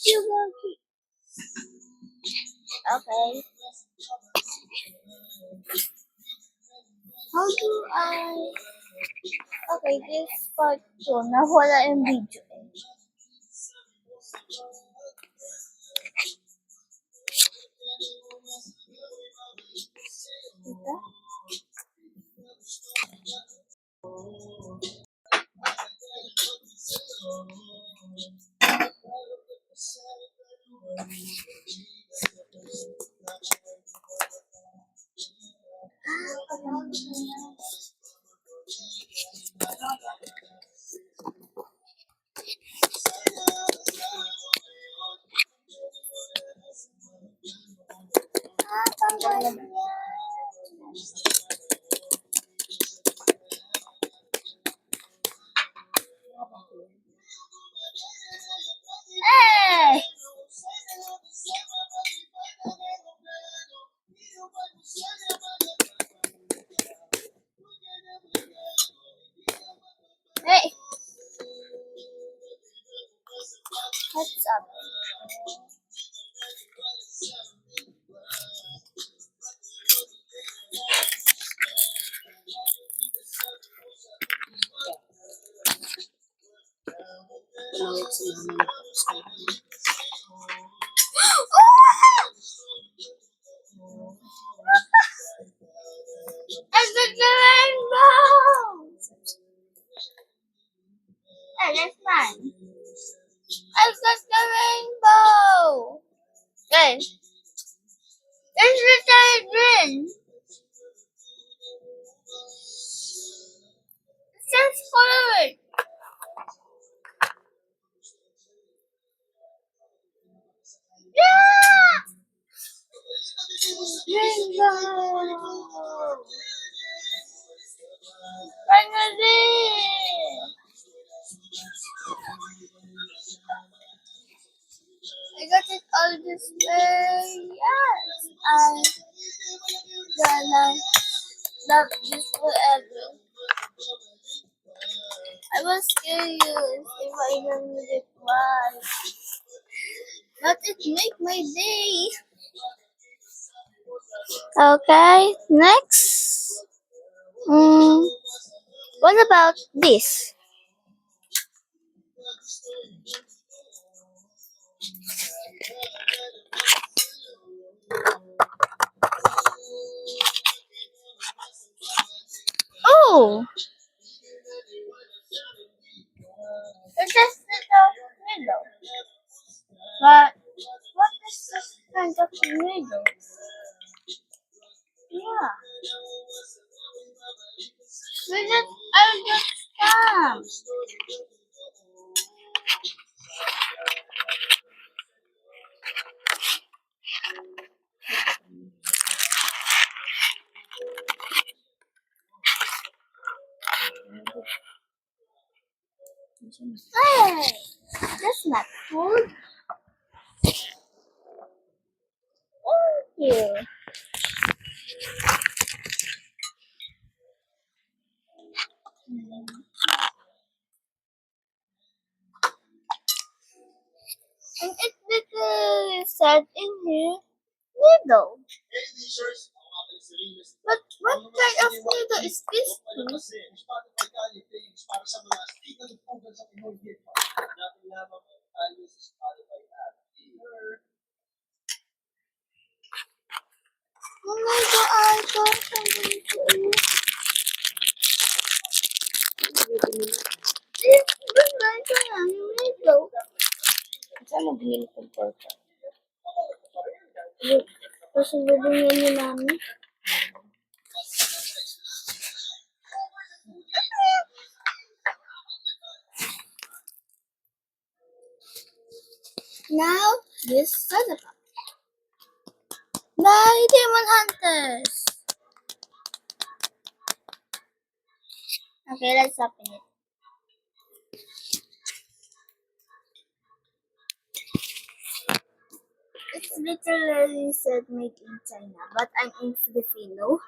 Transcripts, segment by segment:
Okay. How do I... Okay, this part 2. Nawala yung video eh. Ito? Tanggalin yan. Hey! Hey! What's up? It's the rainbow! Hey, that's mine. I've got the rainbow! Hey! It's the green! Just follow it! Yeah! Rainbow! Finally! I got it all this way. Yes! I'm gonna love this forever. I was curious if I don't get why. But it made my day. Okay, next. What about this? Oh! It's just the middle. But what is this kind of middle? Yeah. We just are just stamps. Hey! That's not food. Thank you. And it's literally said in here, needle. But what kind of needle is this? Oh my god, I got something to eat. This is like a needle. Saan mo binili kong pork? Kasi bibingin ni Mami. Now, this soda pop. Bye, Demon Hunters! Okay, let's open it. It's literally said made in China, but I'm in Filipino.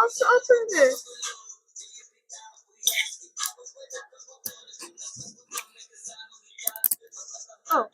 How to open this? Oh.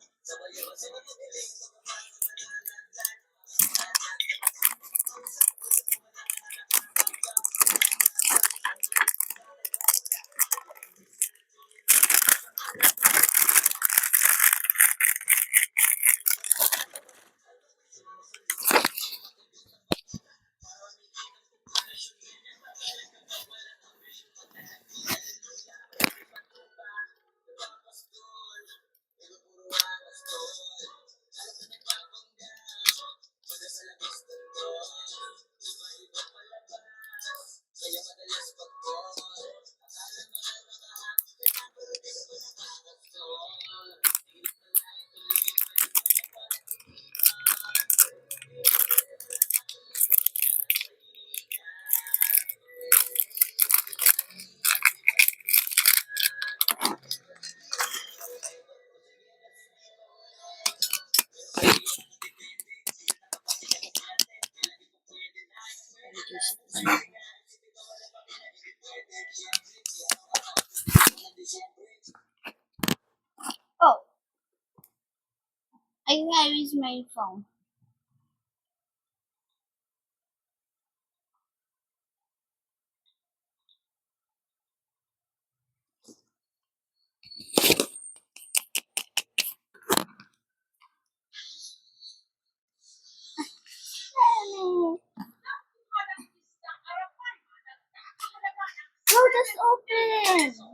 Oh. I think I use my phone. No, just open.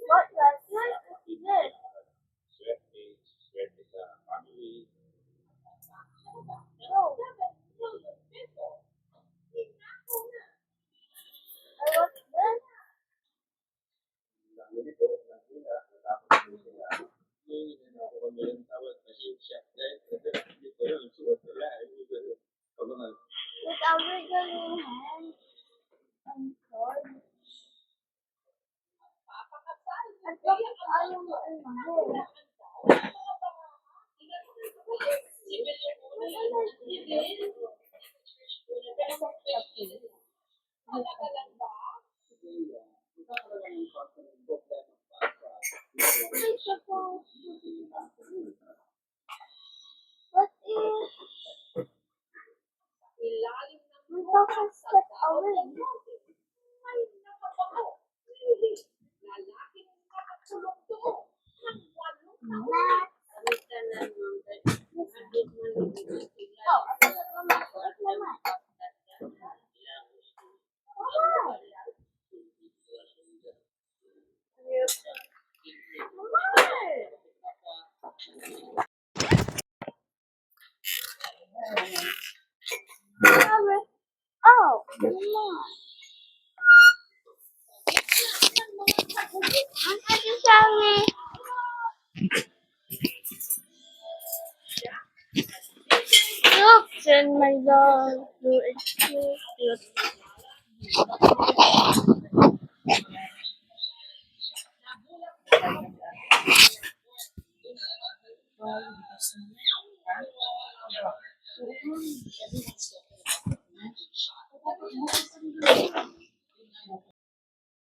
What is this? No. What's this? Without wiggling hands and cards. As long as I am in my head. What is we don't step away? Oh, I think it's my mind. Oh, come on. I'm sorry. Oops, and my dog do it.